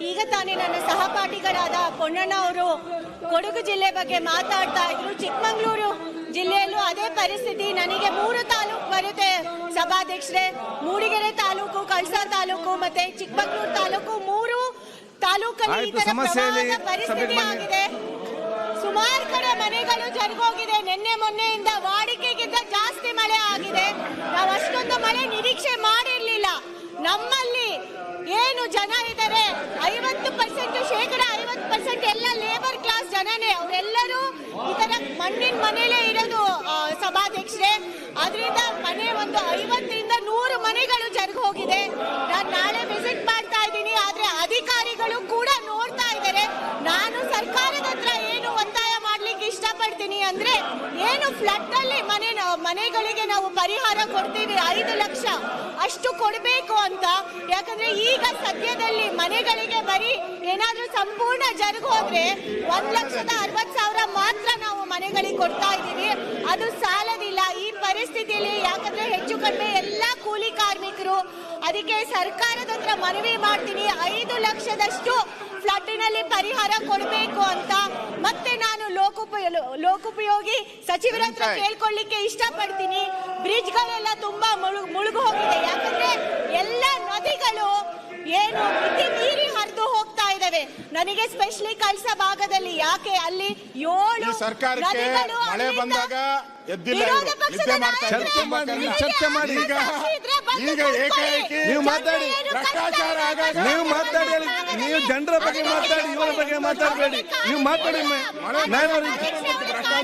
ಈಗ ತಾನೇ ನನ್ನ ಸಹಪಾಠಿಗಳಾದ ಪೊನ್ನಣ್ಣ ಅವರು ಕೊಡಗು ಜಿಲ್ಲೆ ಬಗ್ಗೆ ಮಾತಾಡ್ತಾ ಇದ್ರು. ಚಿಕ್ಕಮಗಳೂರು ಜಿಲ್ಲೆಯಲ್ಲೂ ಅದೇ ಪರಿಸ್ಥಿತಿ. ನನಗೆ 3 ತಾಲೂಕು ಬರುತ್ತೆ ಸಭಾಧ್ಯಕ್ಷರೇ. ಮೂಡಿಗೆರೆ ತಾಲೂಕು, ಕಳಸಾ ತಾಲೂಕು ಮತ್ತೆ ಚಿಕ್ಕಮಗಳೂರು ತಾಲೂಕು, 3 ತಾಲೂಕಲ್ಲಿ ಈ ತರ ಪರಿಸ್ಥಿತಿ ಆಗಿದೆ. ಸುಮಾರು ಕಡೆ ಮನೆಗಳು ಜರುಗೋಗಿದೆ. ನಿನ್ನೆ ಮೊನ್ನೆಯಿಂದ ವಾಡಿಕೆಗಿಂತ ಜಾಸ್ತಿ ಮಳೆ ಆಗಿದೆ. ನಾವು ಅಷ್ಟೊಂದು ಮಳೆ ನಿರೀಕ್ಷೆ ಮಾಡಿರ್ಲಿಲ್ಲ. ನಮ್ಮಲ್ಲಿ ಏನು ಜನ ಇದ್ದಾರೆ 50% ಶೇಕಡ 50% ಎಲ್ಲ ಲೇಬರ್ ಕ್ಲಾಸ್ ಜನನೇ. ಅವರೆಲ್ಲರೂ ಈ ತರ ಮಣ್ಣಿನ ಮನೆಯಲ್ಲೇ ಇರೋದು ಸಭಾಧ್ಯಕ್ಷರೇ. ಅದರಿಂದ ಮನೆ ಒಂದು 50ರಿಂದ 100 ಮನೆಗಳು ಜರುಗಿ ಹೋಗಿದೆ. ನಾನು ನಾಳೆ ವಿಸಿಟ್ ಮಾಡ್ತಾ ಇದ್ದೀನಿ. ಆದ್ರೆ ಅಧಿಕಾರಿಗಳು ಕೂಡ ನೋಡ್ತಾ ಇದ್ದಾರೆ. ನಾನು ಸರ್ಕಾರದ ಹತ್ರ ಏನು ಒತ್ತಾಯ ಮಾಡ್ಲಿಕ್ಕೆ ಇಷ್ಟಪಡ್ತೀನಿ ಅಂದ್ರೆ, ಏನು ಫ್ಲಡ್ ಅಲ್ಲಿ ಮನೆಗಳಿಗೆ ನಾವು ಪರಿಹಾರ ಕೊಡ್ತೀವಿ 5 ಲಕ್ಷ ಅಷ್ಟು ಕೊಡಬೇಕು ಅಂತ. ಯಾಕಂದ್ರೆ ಈಗ ಸದ್ಯದಲ್ಲಿ ಮನೆಗಳಿಗೆ ಬರೀ ಏನಾದ್ರೂ ಸಂಪೂರ್ಣ ಜರುಗಿ ಹೋದ್ರೆ 1,60,000 ಮಾತ್ರ ನಾವು ಮನೆಗಳಿಗೆ ಕೊಡ್ತಾ ಇದ್ದೀವಿ. ಅದು ಸಾಲದಿಲ್ಲ ಈ ಪರಿಸ್ಥಿತಿಯಲ್ಲಿ. ಯಾಕಂದ್ರೆ ಹೆಚ್ಚು ಕಡಿಮೆ ಎಲ್ಲಾ ಕೂಲಿ ಕಾರ್ಮಿಕರು. ಅದಕ್ಕೆ ಸರ್ಕಾರದ ಹತ್ರ ಮನವಿ ಮಾಡ್ತೀನಿ, 5 ಲಕ್ಷದಷ್ಟು ಫ್ಲಡ್ನಲ್ಲಿ ಪರಿಹಾರ ಕೊಡಬೇಕು ಅಂತ. ಮತ್ತೆ ನಾನು ಲೋಕೋಪಯೋಗಿ ಸಚಿವರ ಹತ್ರ ಕೇಳ್ಕೊಳ್ಳಿಕ್ಕೆ ಇಷ್ಟಪಡ್ತೀನಿ. ಬ್ರಿಡ್ಜ್ಗಳೆಲ್ಲ ತುಂಬಾ ಮುಳುಗು ಹೋಗಿದೆ. ಯಾಕಂದ್ರೆ ಎಲ್ಲ ನದಿಗಳು ಏನು ಮಿತಿ ಮೀರಿ ಹರಿದು ಹೋಗ್ತಾ ಇದಾವೆ. ನನಗೆ ಸ್ಪೆಷಲಿ ಕಳಸ ಭಾಗದಲ್ಲಿ ಯಾಕೆ ಅಲ್ಲಿ 7 ಸರ್ಕಾರಕ್ಕೆ ಮಳೆ ಬಂದಾಗ ಚರ್ಚೆ ಮಾಡಿ. ಈಗ ಏಕಾಏಕಿ ನೀವು ಮಾತಾಡಿ, ಭ್ರಷ್ಟಾಚಾರ ನೀವು ಮಾತಾಡಿ, ನೀವು ಜನರ ಬಗ್ಗೆ ಮಾತಾಡಿ, ಇವರ ಬಗ್ಗೆ ಮಾತಾಡಬೇಡಿ. ನೀವು ಮಾತಾಡಿ,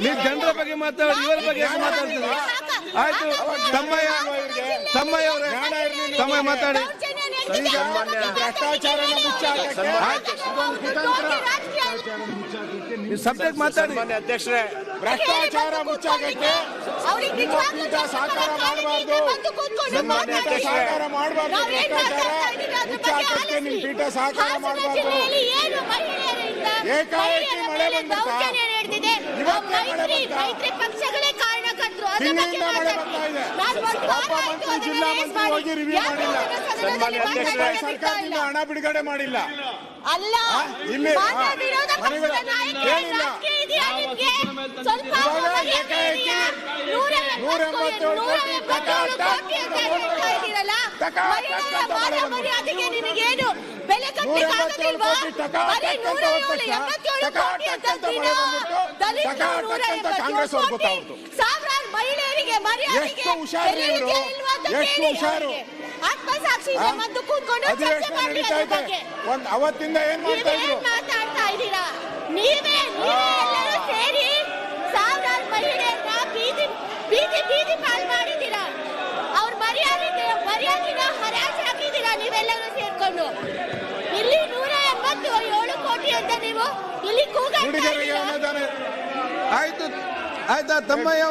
ನೀವು ಜನರ ಬಗ್ಗೆ ಮಾತಾಡಿ, ಇವರ ಬಗ್ಗೆ ಮಾತಾಡ್ತೀವಿ. ಆಯ್ತು, ತಮ್ಮಯ್ಯ ಮಾತಾಡಿ. ಭ್ರಷ್ಟಾಚಾರನ ಮುಚ್ಚಾಕಕ್ಕೆ ಸಬ್ಜೆಕ್ಟ್ ಮಾತಾಡಿ. ಅಧ್ಯಕ್ಷರೇ, ಭ್ರಷ್ಟಾಚಾರ ಮುಚ್ಚಾಕಕ್ಕೆ ನಿಮ್ಮ ಪೀಠ ಸಹಕಾರ ಮಾಡಬಾರ್ದು. ಸಹಕಾರ ಮಾಡಬಾರ್ದು. ಭ್ರಷ್ಟಾಚಾರ ಮುಚ್ಚಾಕಕ್ಕೆ ನಿಮ್ಮ ಪೀಠ ಸಹಕಾರ ಮಾಡಬಾರ್ದು. ಏಕಾಏಕಿ ಮಳೆ ಬಂದ್ಬಿಡ್ತಾ ಇವತ್ತೇ ಮಳೆ ಹಿಂದಿನಿಂದ ಮಳೆ ಬರ್ತಾ ಇದೆ. ಒಬ್ಬ ಮಂತ್ರಿ ಜಿಲ್ಲಾ ಮಂತ್ರಿ ಹೋಗಿ ರಿವ್ಯೂ ಮಾಡಿಲ್ಲ. ಸರ್ಕಾರದಿಂದ ಹಣ ಬಿಡುಗಡೆ ಮಾಡಿಲ್ಲ. ಅಲ್ಲ, ಇಲ್ಲಿ ಏನಿಲ್ಲ. ಏಕಾಏಕಿ 187 ಕೋಟಿ ನಿಮಗೇನು ಬೆಲೆ ಕಟ್ಟಲಿಕ್ಕಾಗೋದಿಲ್ವಾ? ಕಾಂಗ್ರೆಸ್ ಅವ್ರು ಗೊತ್ತಾಗ್ತು. ಸಾವಿರಾರು ಮಹಿಳೆಯರಿಗೆ ಎಷ್ಟು ಹುಷಾರು ಇವರು, ಎಷ್ಟು ಹುಷಾರು. ಆತ್ಮಸಾಕ್ಷಿ ಮತ್ತು ಕೂತ್ಕೊಂಡು ಅಧಿವೇಶನ ನಡೀತಾ ಇದೆ. ಅವತ್ತಿಂದ ಏನ್ ಮಾಡ್ತಾ ಇದ್ರು? ಮಾತಾಡ್ತಾ ಇದ್ದೀರಾ ನೀವೇ ಎಲ್ಲರೂ ಸೇರಿ ಸಾವಿರಾರು ಮಹಿಳೆಯರನ್ನ ಬೀದಿ ಪಾಲ್ ಮಾಡಿದ್ದೀರಾ. ಅವ್ರ ಮರ್ಯಾದಿನ ಹರಾಜು ಹಾಕಿದ್ದೀರಾ ನೀವೆಲ್ಲರೂ ಸೇರ್ಕೊಂಡು. ಇಲ್ಲಿ 187 ಕೋಟಿ ಅಂತ ನೀವು ಇಲ್ಲಿ ಕೂಗಾಡ್ತಾ ಇದ್ದೀರಾ. ಆಯ್ತು, ಆಯ್ತಾ ತಮ್ಮಯ್ಯ?